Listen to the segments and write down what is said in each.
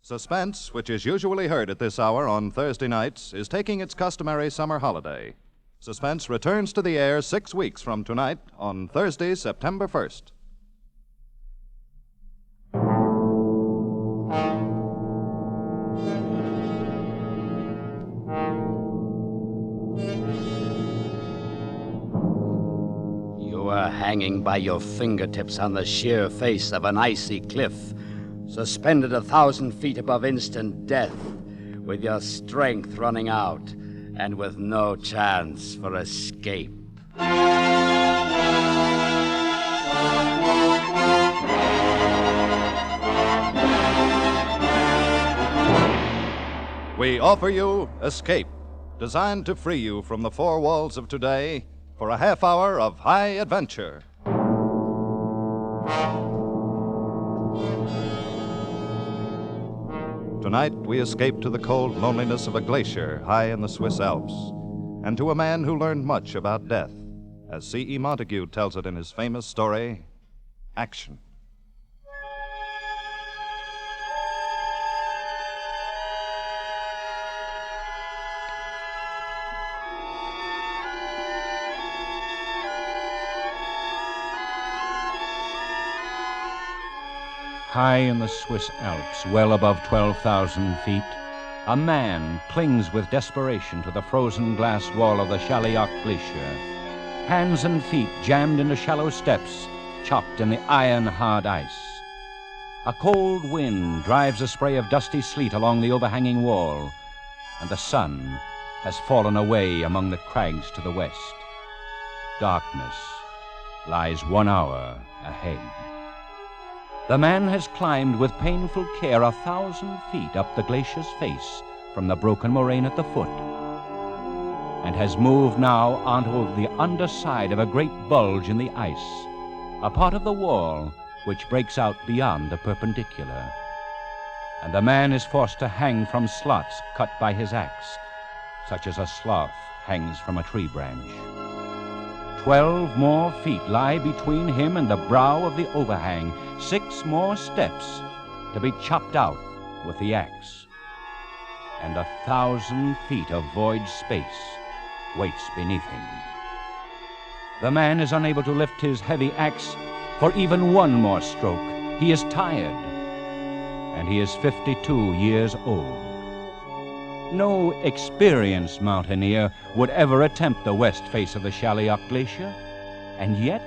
Suspense, which is usually heard at this hour on Thursday nights, is taking its customary summer holiday. Suspense returns to the air 6 weeks from tonight on Thursday, September 1st. You are hanging by your fingertips on the sheer face of an icy cliff, suspended 1,000 feet above instant death, with your strength running out and with no chance for escape. We offer you Escape, designed to free you from the four walls of today for a half hour of high adventure. Tonight, we escape to the cold loneliness of a glacier high in the Swiss Alps, and to a man who learned much about death, as C.E. Montague tells it in his famous story, Action. High in the Swiss Alps, well above 12,000 feet, a man clings with desperation to the frozen glass wall of the Chaliot Glacier. Hands and feet jammed into shallow steps, chopped in the iron-hard ice. A cold wind drives a spray of dusty sleet along the overhanging wall, and the sun has fallen away among the crags to the west. Darkness lies 1 hour ahead. The man has climbed with painful care 1,000 feet up the glacier's face from the broken moraine at the foot, and has moved now onto the underside of a great bulge in the ice, a part of the wall which breaks out beyond the perpendicular. And the man is forced to hang from slots cut by his axe, such as a sloth hangs from a tree branch. 12 more feet lie between him and the brow of the overhang, 6 more steps to be chopped out with the axe. And 1,000 feet of void space waits beneath him. The man is unable to lift his heavy axe for even one more stroke. He is tired, and he is 52 years old. No experienced mountaineer would ever attempt the west face of the Chaliot Glacier, and yet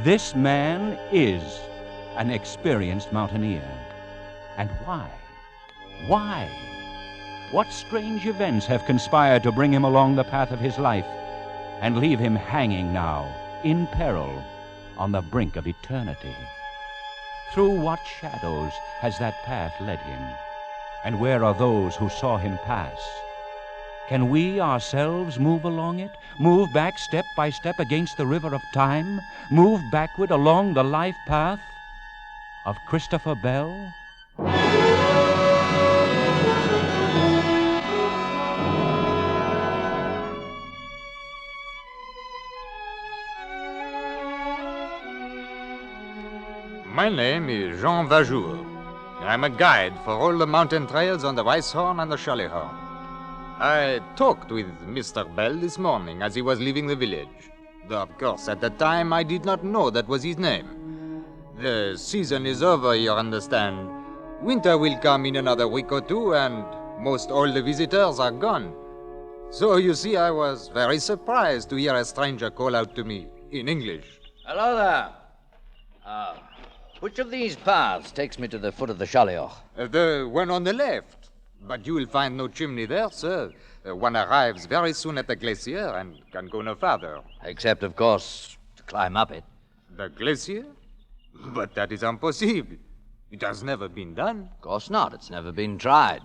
this man is an experienced mountaineer. And why? Why? What strange events have conspired to bring him along the path of his life and leave him hanging now, in peril, on the brink of eternity? Through what shadows has that path led him? And where are those who saw him pass? Can we ourselves move along it, move back step by step against the river of time, move backward along the life path of Christopher Bell? My name is Jean Vajour. I'm a guide for all the mountain trails on the Weisshorn and the Schalihorn. I talked with Mr. Bell this morning as he was leaving the village. Though, of course, at the time I did not know that was his name. The season is over, you understand. Winter will come in another week or two, and most all the visitors are gone. So, you see, I was very surprised to hear a stranger call out to me in English. Hello there. Which of these paths takes me to the foot of the Chaliot? The one on the left. But you will find no chimney there, sir. One arrives very soon at the glacier and can go no farther. Except, of course, to climb up it. The glacier? But that is impossible. It has never been done. Of course not. It's never been tried.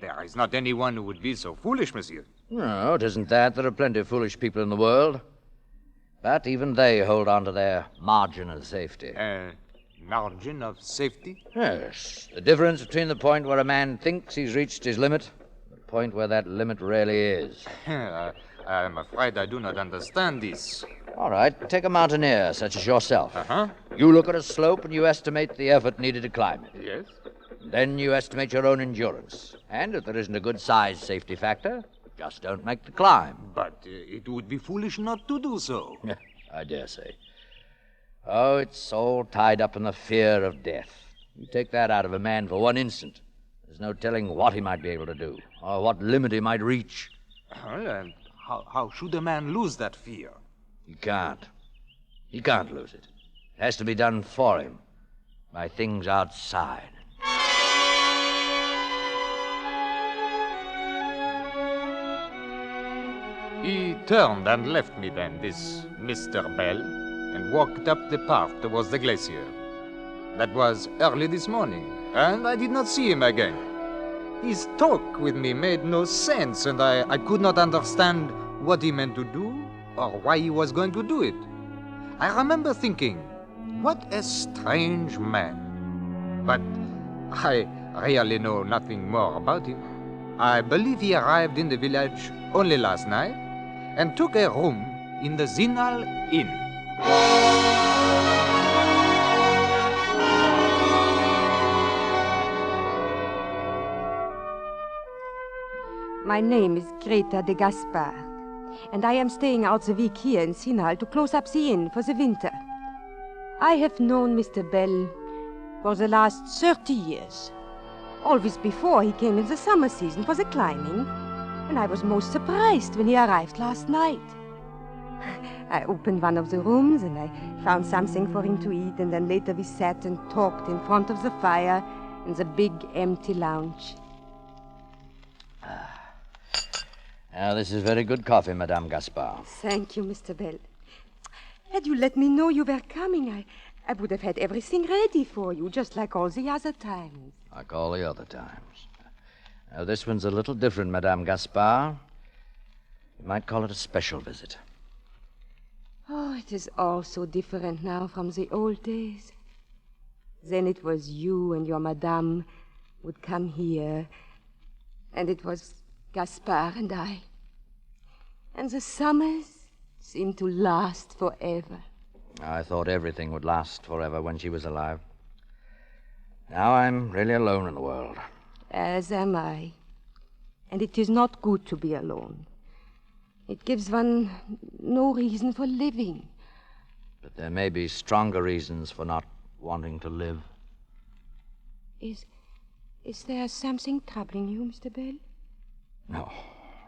There is not anyone who would be so foolish, monsieur. No, it isn't that. There are plenty of foolish people in the world. But even they hold on to their margin of safety. Margin of safety? Yes. The difference between the point where a man thinks he's reached his limit and the point where that limit really is. I'm afraid I do not understand this. All right. Take a mountaineer such as yourself. Uh-huh. You look at a slope and you estimate the effort needed to climb it. Yes. Then you estimate your own endurance. And if there isn't a good size safety factor, just don't make the climb. But it would be foolish not to do so. I dare say. Oh, it's all tied up in the fear of death. You take that out of a man for 1 instant. There's no telling what he might be able to do, or what limit he might reach. Well, and how should a man lose that fear? He can't. He can't lose it. It has to be done for him, by things outside. He turned and left me then, this Mr. Bell, and walked up the path towards the glacier. That was early this morning, and I did not see him again. His talk with me made no sense, and I could not understand what he meant to do or why he was going to do it. I remember thinking, what a strange man. But I really know nothing more about him. I believe he arrived in the village only last night and took a room in the Zinal Inn. My name is Greta de Gaspar, and I am staying out the week here in Sinal to close up the inn for the winter. I have known Mr. Bell for the last 30 years. Always before he came in the summer season for the climbing, and I was most surprised when he arrived last night. I opened one of the rooms and I found something for him to eat, and then later we sat and talked in front of the fire in the big empty lounge. Now, this is very good coffee, Madame Gaspard. Thank you, Mr. Bell. Had you let me know you were coming, I would have had everything ready for you, just like all the other times. Like all the other times. Now, this one's a little different, Madame Gaspard. You might call it a special visit. Oh, it is all so different now from the old days. Then it was you and your madame would come here, and it was Gaspard and I. And the summers seemed to last forever. I thought everything would last forever when she was alive. Now I'm really alone in the world. As am I. And it is not good to be alone. It gives one no reason for living. But there may be stronger reasons for not wanting to live. Is there something troubling you, Mr. Bell?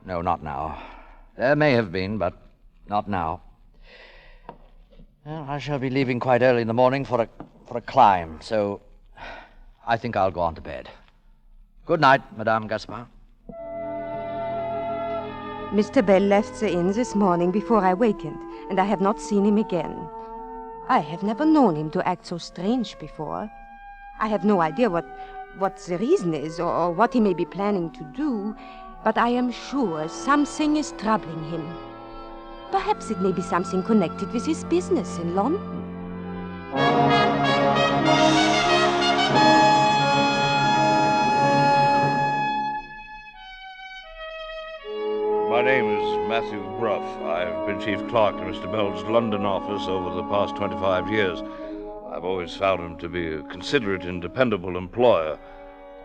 No, not now. There may have been, but not now. Well, I shall be leaving quite early in the morning for a climb, so I think I'll go on to bed. Good night, Madame Gaspard. Mr. Bell left the inn this morning before I wakened, and I have not seen him again. I have never known him to act so strange before. I have no idea what the reason is or what he may be planning to do, but I am sure something is troubling him. Perhaps it may be something connected with his business in London. My name is Matthew Bruff. I've been chief clerk to Mr. Bell's London office over the past 25 years. I've always found him to be a considerate and dependable employer.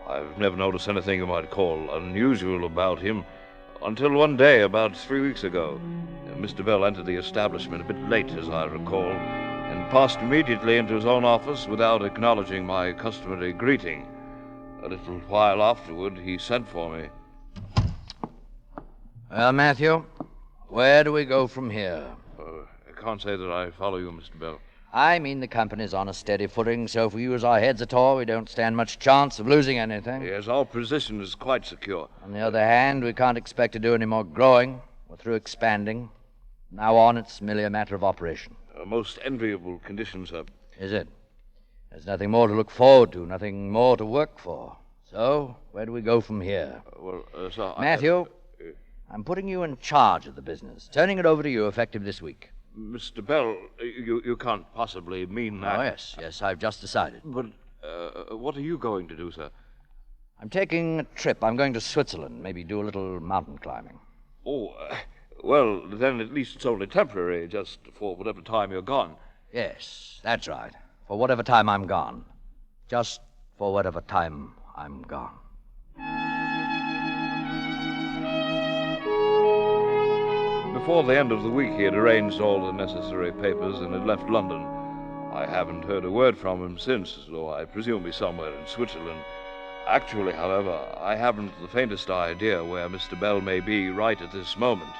I've never noticed anything you might call unusual about him until one day, about 3 weeks ago. Mr. Bell entered the establishment a bit late, as I recall, and passed immediately into his own office without acknowledging my customary greeting. A little while afterward, he sent for me. Well, Matthew, where do we go from here? I can't say that I follow you, Mr. Bell. I mean, the company's on a steady footing, so if we use our heads at all, we don't stand much chance of losing anything. Yes, our position is quite secure. On the other hand, we can't expect to do any more growing. We're through expanding. From now on, it's merely a matter of operation. Most enviable conditions, sir. Is it? There's nothing more to look forward to, nothing more to work for. So, where do we go from here? Sir, Matthew, I'm putting you in charge of the business, turning it over to you effective this week. Mr. Bell, you can't possibly mean that. Oh, yes, I've just decided. But what are you going to do, sir? I'm taking a trip. I'm going to Switzerland, maybe do a little mountain climbing. Oh, well, then at least it's only temporary, just for whatever time you're gone. Yes, that's right. For whatever time I'm gone. Just for whatever time I'm gone. Before the end of the week, he had arranged all the necessary papers and had left London. I haven't heard a word from him since, though I presume he's somewhere in Switzerland. Actually, however, I haven't the faintest idea where Mr. Bell may be right at this moment.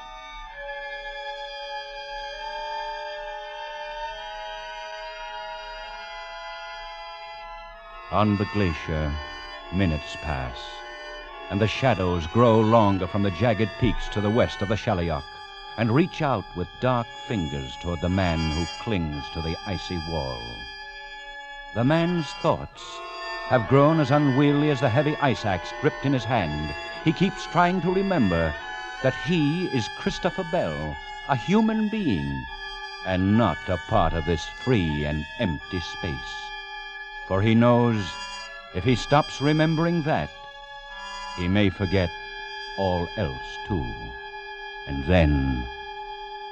On the glacier, minutes pass, and the shadows grow longer from the jagged peaks to the west of the Shalliok, and reach out with dark fingers toward the man who clings to the icy wall. The man's thoughts have grown as unwieldy as the heavy ice axe gripped in his hand. He keeps trying to remember that he is Christopher Bell, a human being, and not a part of this free and empty space. For he knows if he stops remembering that, he may forget all else too, and then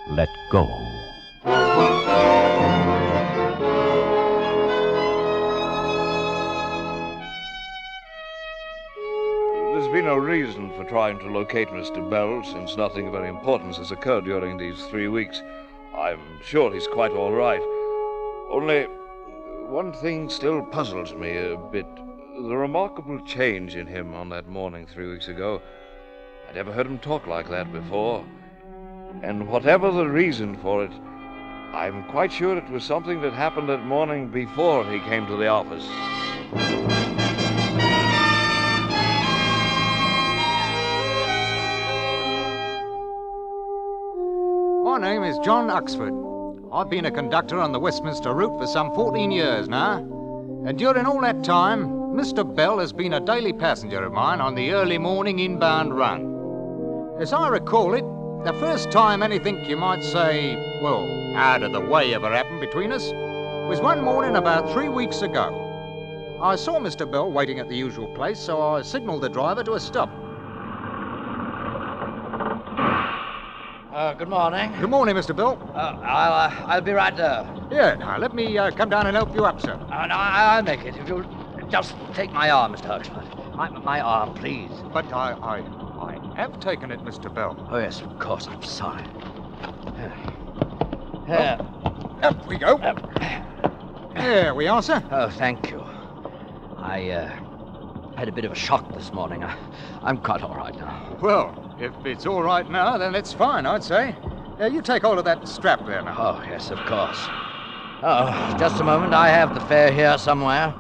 let go. There's been no reason for trying to locate Mr. Bell, since nothing of any importance has occurred during these 3 weeks. I'm sure he's quite all right. Only one thing still puzzles me a bit. The remarkable change in him on that morning 3 weeks ago. I'd never heard him talk like that before. And whatever the reason for it, I'm quite sure it was something that happened that morning before he came to the office. My name is John Uxford. I've been a conductor on the Westminster route for some 14 years now. And during all that time, Mr. Bell has been a daily passenger of mine on the early morning inbound run. As I recall it, the first time anything you might say, well, out of the way ever happened between us was one morning about 3 weeks ago. I saw Mr. Bell waiting at the usual place, so I signalled the driver to a stop. Good morning. Good morning, Mr. Bell. I'll be right there. Yeah, now let me come down and help you up, sir. No, I'll make it. If you'll just take my arm, Mr. Huxford. My arm, please. But I have taken it, Mr. Bell. Oh, yes, of course. I'm sorry. Here. Up we go. There we are, sir. Oh, thank you. I had a bit of a shock this morning. I'm quite all right now. Well, if it's all right now, then it's fine, I'd say. You take hold of that strap there now. Oh, yes, of course. Oh, just a moment. I have the fare here somewhere.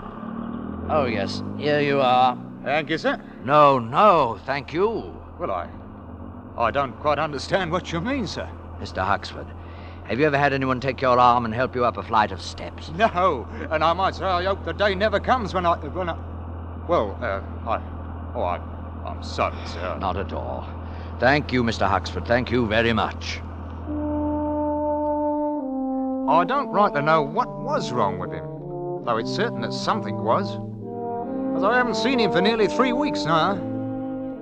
Oh, yes, here you are. Thank you, sir. No, thank you. Well, I don't quite understand what you mean, sir. Mr. Huxford, have you ever had anyone take your arm and help you up a flight of steps? No, and I might say I hope the day never comes when I... I'm sorry, sir. Not at all. Thank you, Mr. Huxford. Thank you very much. I don't rightly know what was wrong with him, though it's certain that something was. As I haven't seen him for nearly 3 weeks now.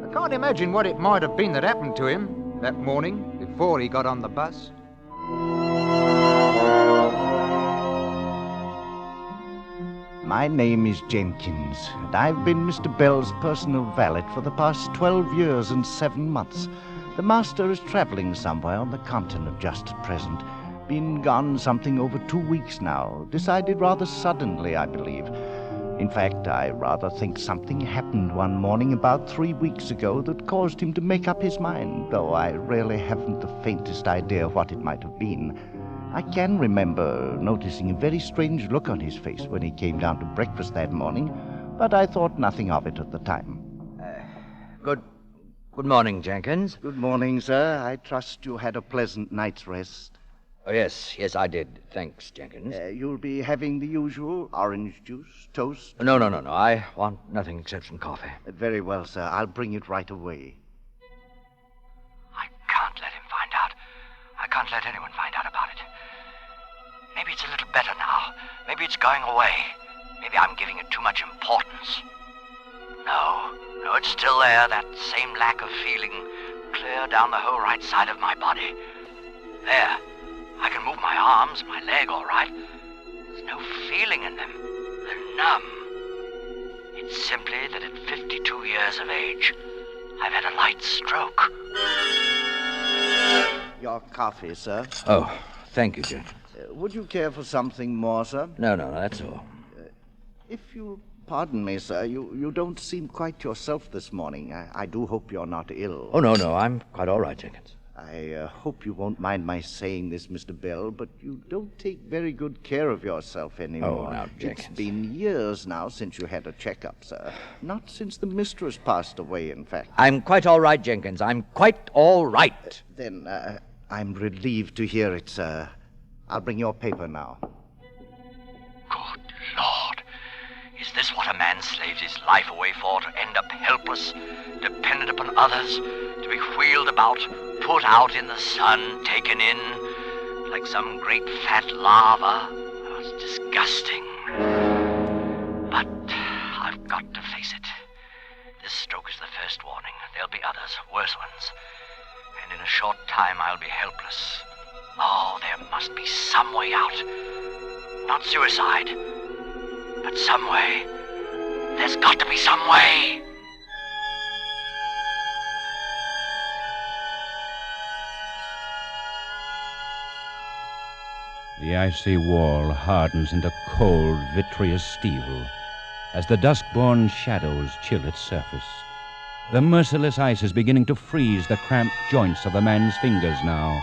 I can't imagine what it might have been that happened to him that morning before he got on the bus. My name is Jenkins, and I've been Mr. Bell's personal valet for the past 12 years and 7 months. The master is traveling somewhere on the continent just at present. Been gone something over 2 weeks now. Decided rather suddenly, I believe. In fact, I rather think something happened one morning about 3 weeks ago that caused him to make up his mind, though I really haven't the faintest idea what it might have been. I can remember noticing a very strange look on his face when he came down to breakfast that morning, but I thought nothing of it at the time. Good morning, Jenkins. Good morning, sir. I trust you had a pleasant night's rest. Oh, yes, I did. Thanks, Jenkins. You'll be having the usual orange juice, toast? No. I want nothing except some coffee. Very well, sir. I'll bring it right away. I can't let him find out. I can't let anyone find out about it. Maybe it's a little better now. Maybe it's going away. Maybe I'm giving it too much importance. No, it's still there, that same lack of feeling, clear down the whole right side of my body. There. I can move my arms, my leg, all right. There's no feeling in them. They're numb. It It's simply that at 52 years of age, I've had a light stroke. Your coffee, sir. Oh, thank you, Jenkins. Would you care for something more, sir? No, that's all. If you'll pardon me, sir, you don't seem quite yourself this morning. I do hope you're not ill. Oh, no, I'm quite all right, Jenkins. I hope you won't mind my saying this, Mr. Bell, but you don't take very good care of yourself anymore. Oh, now, Jenkins. It's been years now since you had a checkup, sir. Not since the mistress passed away, in fact. I'm quite all right, Jenkins. I'm quite all right. Then I'm relieved to hear it, sir. I'll bring your paper now. Good Lord. Is this what a man slaves his life away for, to end up helpless, dependent upon others, to be wheeled about, put out in the sun, taken in, like some great fat larva? Oh, it's disgusting. But I've got to face it. This stroke is the first warning. There'll be others, worse ones. And in a short time, I'll be helpless. Oh, there must be some way out. Not suicide, but some way. There's got to be some way. The icy wall hardens into cold, vitreous steel as the dusk-born shadows chill its surface. The merciless ice is beginning to freeze the cramped joints of the man's fingers now,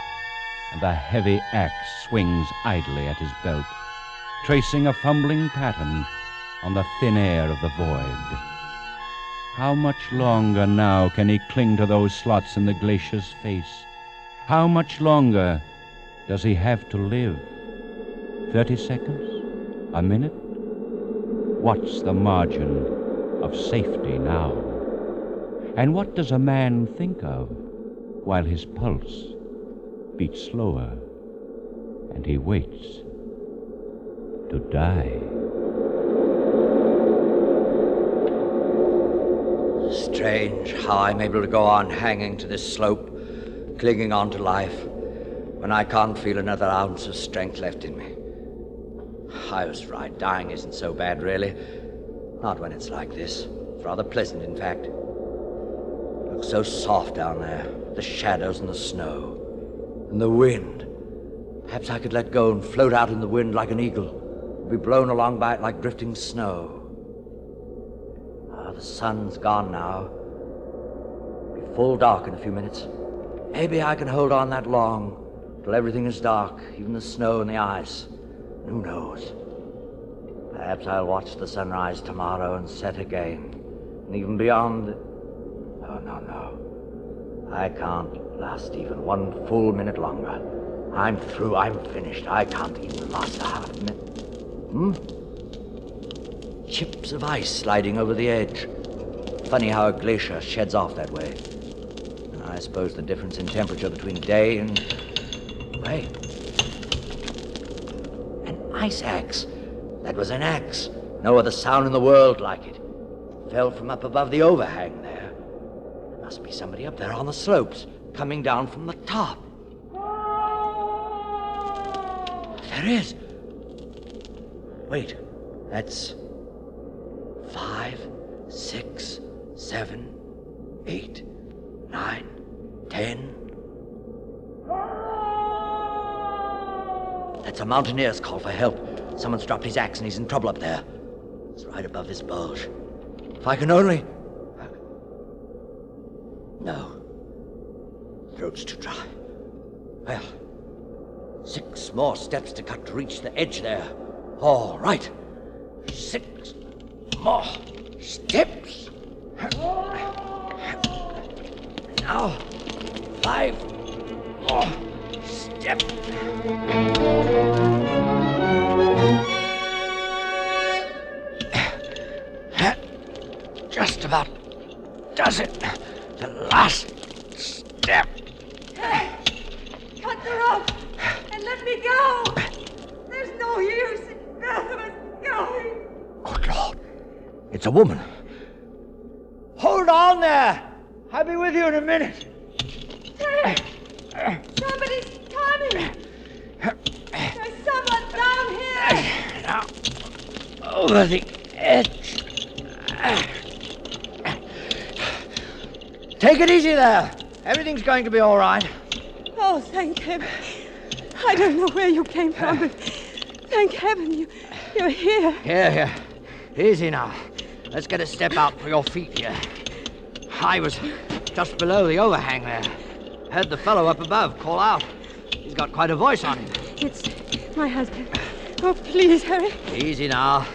and the heavy axe swings idly at his belt, tracing a fumbling pattern on the thin air of the void. How much longer now can he cling to those slots in the glacier's face? How much longer does he have to live? 30 seconds? A minute? What's the margin of safety now? And what does a man think of while his pulse beats slower and he waits to die? Strange how I'm able to go on hanging to this slope, clinging on to life, when I can't feel another ounce of strength left in me. I was right, dying isn't so bad, really. Not when it's like this. It's rather pleasant, in fact. It looks so soft down there, the shadows and the snow. And the wind. Perhaps I could let go and float out in the wind like an eagle, be blown along by it like drifting snow. The sun's gone now. It'll be full dark in a few minutes. Maybe I can hold on that long, till everything is dark, even the snow and the ice. Who knows? Perhaps I'll watch the sunrise tomorrow and set again. And even beyond... Oh, no. I can't last even one full minute longer. I'm through. I'm finished. I can't even last a half minute. Chips of ice sliding over the edge. Funny how a glacier sheds off that way. And I suppose the difference in temperature between day and... Wait. An ice axe. That was an axe. No other sound in the world like it. Fell from up above the overhang there. There must be somebody up there on the slopes, coming down from the top. There is. Wait, that's 5, 6, 7, 8, 9, 10. That's a mountaineer's call for help. Someone's dropped his axe and he's in trouble up there. It's right above this bulge. If I can only... No. Throat's too dry. Well, 6 more steps to cut to reach the edge there. All right. 6 more steps. Now, 5 more steps. That just about does it. The last step. Cut the rope and let me go. There's no use in both of us going. Good Lord. It's a woman. Hold on there. I'll be with you in a minute. Hey, somebody's coming. There's someone down here. Now, over the edge. Take it easy there. Everything's going to be all right. Oh, thank heaven. I don't know where you came from, but thank heaven you're here. Here. Easy now. Let's get a step out for your feet here. I was just below the overhang there. Heard the fellow up above call out. He's got quite a voice on him. It's my husband. Oh, please, hurry. Easy now.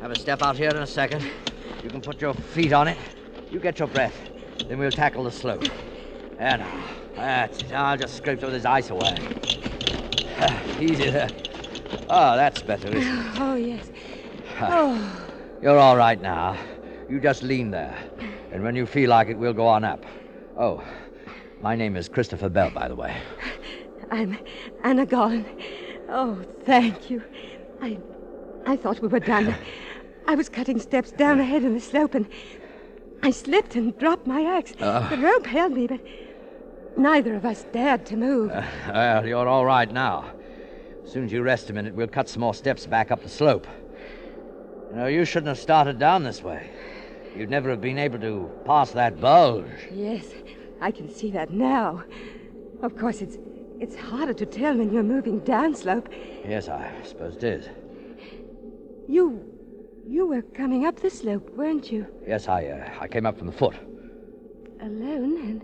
Have a step out here in a second. You can put your feet on it. You get your breath. Then we'll tackle the slope. There now. That's it. I'll just scrape some of this ice away. Easy there. Oh, that's better, isn't it? Oh, yes. Oh. You're all right now. You just lean there. And when you feel like it, we'll go on up. Oh, my name is Christopher Bell, by the way. I'm Anna Gollin. Oh, thank you. I thought we were done. I was cutting steps down ahead in the slope, and I slipped and dropped my axe. The rope held me, but neither of us dared to move. Well, you're all right now. As soon as you rest a minute, we'll cut some more steps back up the slope. You know, you shouldn't have started down this way. You'd never have been able to pass that bulge. Yes, I can see that now. Of course, it's harder to tell when you're moving downslope. Yes, I suppose it is. You were coming up the slope, weren't you? Yes, I came up from the foot. Alone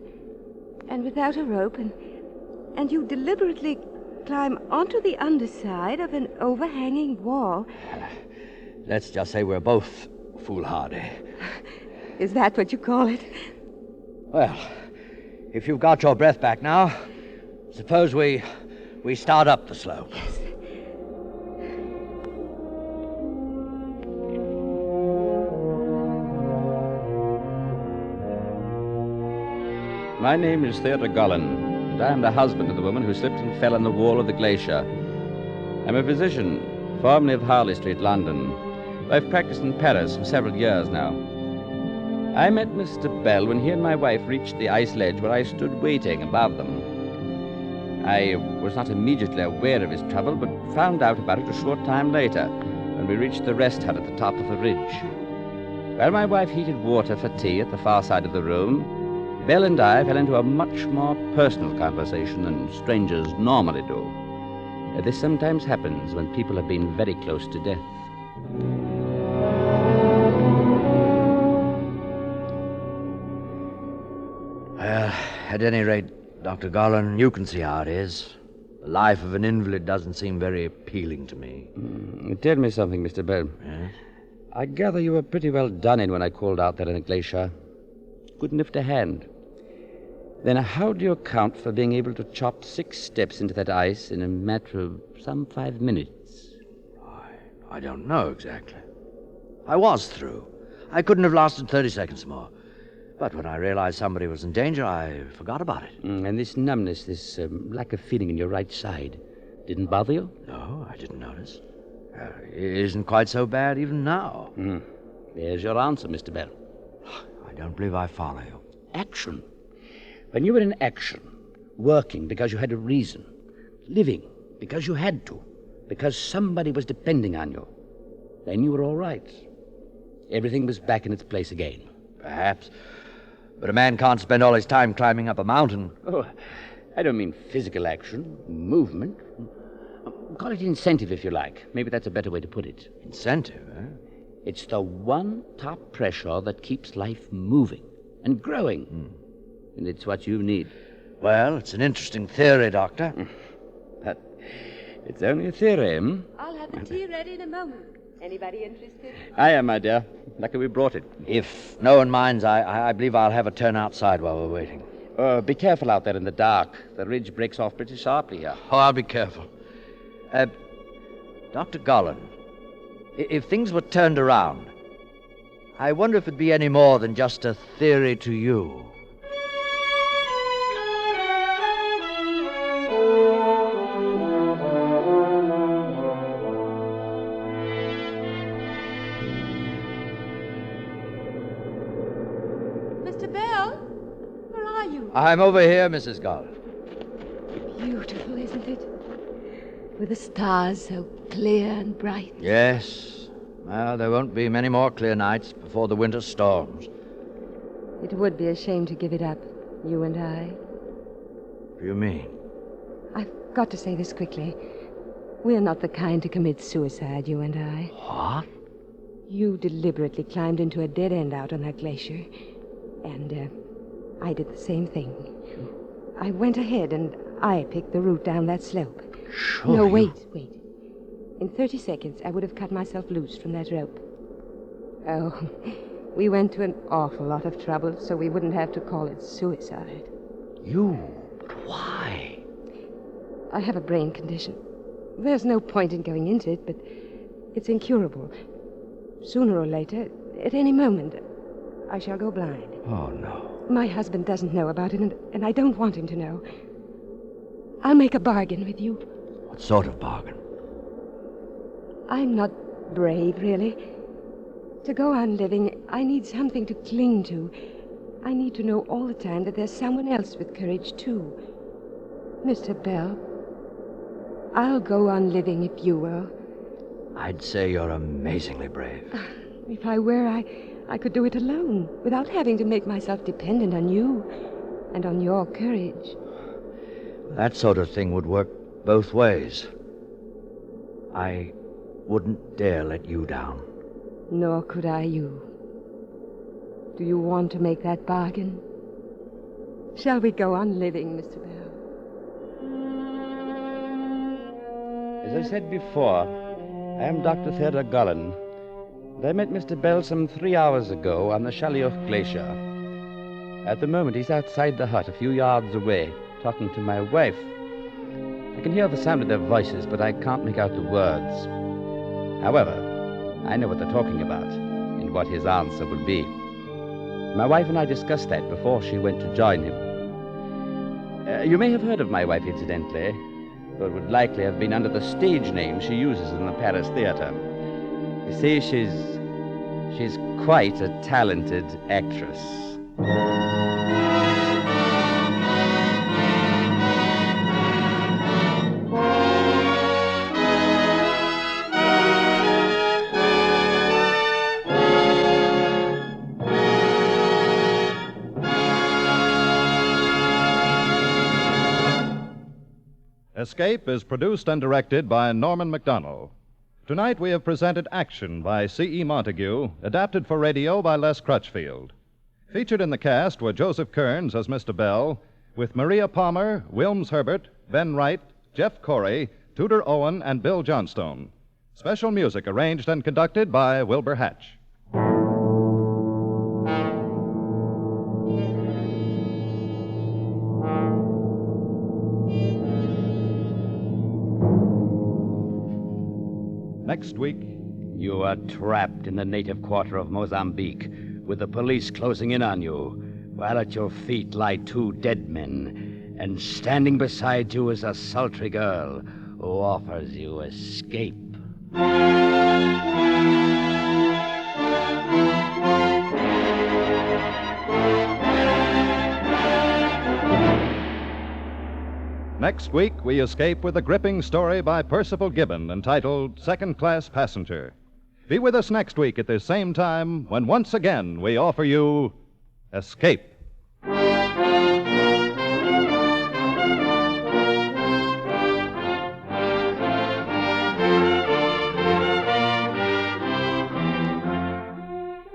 and without a rope, and you deliberately climb onto the underside of an overhanging wall. Let's just say we're both foolhardy. Is that what you call it? Well, if you've got your breath back now, suppose we start up the slope. Yes. My name is Theodore Gollin, and I am the husband of the woman who slipped and fell on the wall of the glacier. I'm a physician, formerly of Harley Street, London. I've practiced in Paris for several years now. I met Mr. Bell when he and my wife reached the ice ledge where I stood waiting above them. I was not immediately aware of his trouble, but found out about it a short time later, when we reached the rest hut at the top of the ridge. While my wife heated water for tea at the far side of the room, Bell and I fell into a much more personal conversation than strangers normally do. This sometimes happens when people have been very close to death. Well, at any rate, Dr. Gollin, you can see how it is. The life of an invalid doesn't seem very appealing to me. Tell me something, Mr. Bell. Yes? I gather you were pretty well done in when I called out there in the glacier. Couldn't lift a hand. Then how do you account for being able to chop 6 steps into that ice in a matter of some 5 minutes? I don't know exactly. I was through. I couldn't have lasted 30 seconds more. But when I realized somebody was in danger, I forgot about it. And this numbness, this lack of feeling in your right side, didn't bother you? No, I didn't notice. It isn't quite so bad even now. There's your answer, Mr. Bell. I don't believe I follow you. Action. When you were in action, working because you had a reason, living because you had to, because somebody was depending on you, then you were all right. Everything was back in its place again. Perhaps. But a man can't spend all his time climbing up a mountain. Oh, I don't mean physical action, movement. Call it incentive if you like. Maybe that's a better way to put it. Incentive, eh? It's the one top pressure that keeps life moving and growing. And it's what you need. Well, it's an interesting theory, Doctor. But it's only a theory, I'll have the tea ready in a moment. Anybody interested? I am, my dear. Lucky we brought it. If no one minds, I believe I'll have a turn outside while we're waiting. Be careful out there in the dark. The ridge breaks off pretty sharply here. Oh, I'll be careful. Dr. Gollin, if things were turned around, I wonder if it'd be any more than just a theory to you. Mr. Bell, where are you? I'm over here, Mrs. Gollin. Beautiful, isn't it? With the stars so clear and bright. Yes, Well, there won't be many more clear nights before the winter storms. It would be a shame to give it up, you and I. What do you mean? I've got to say this quickly. We're not the kind to commit suicide, you and I. What? You deliberately climbed into a dead end out on that glacier. And, I did the same thing. I went ahead and I picked the route down that slope. Sure. No, wait. In 30 seconds, I would have cut myself loose from that rope. Oh, we went to an awful lot of trouble so we wouldn't have to call it suicide. You? But why? I have a brain condition. There's no point in going into it, but it's incurable. Sooner or later, at any moment, I shall go blind. Oh, no. My husband doesn't know about it, and I don't want him to know. I'll make a bargain with you. What sort of bargain? I'm not brave, really. To go on living, I need something to cling to. I need to know all the time that there's someone else with courage, too. Mr. Bell, I'll go on living if you will. I'd say you're amazingly brave. If I were, I could do it alone, without having to make myself dependent on you and on your courage. That sort of thing would work both ways. I wouldn't dare let you down. Nor could I you. Do you want to make that bargain? Shall we go on living, Mr. Bell? As I said before, I am Dr. Theodore Gullen. And I met Mr. Bell some 3 hours ago on the Shalioch Glacier. At the moment, he's outside the hut a few yards away, talking to my wife. I can hear the sound of their voices, but I can't make out the words. However, I know what they're talking about and what his answer will be. My wife and I discussed that before she went to join him. You may have heard of my wife, incidentally, though it would likely have been under the stage name she uses in the Paris theater. You see, she's quite a talented actress. Escape is produced and directed by Norman MacDonald. Tonight we have presented Action by C.E. Montague, adapted for radio by Les Crutchfield. Featured in the cast were Joseph Kearns as Mr. Bell, with Maria Palmer, Wilms Herbert, Ben Wright, Jeff Corey, Tudor Owen, and Bill Johnstone. Special music arranged and conducted by Wilbur Hatch. Next week, You are trapped in the native quarter of Mozambique, with the police closing in on you, while at your feet lie 2 dead men, and standing beside you is a sultry girl who offers you escape. Next week, we escape with a gripping story by Percival Gibbon entitled Second Class Passenger. Be with us next week at this same time when once again we offer you Escape.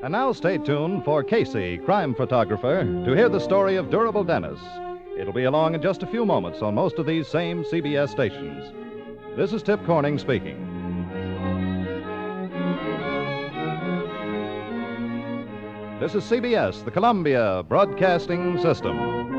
And now stay tuned for Casey, crime photographer, to hear the story of Durable Dennis. It'll be along in just a few moments on most of these same CBS stations. This is Tip Corning speaking. This is CBS, the Columbia Broadcasting System.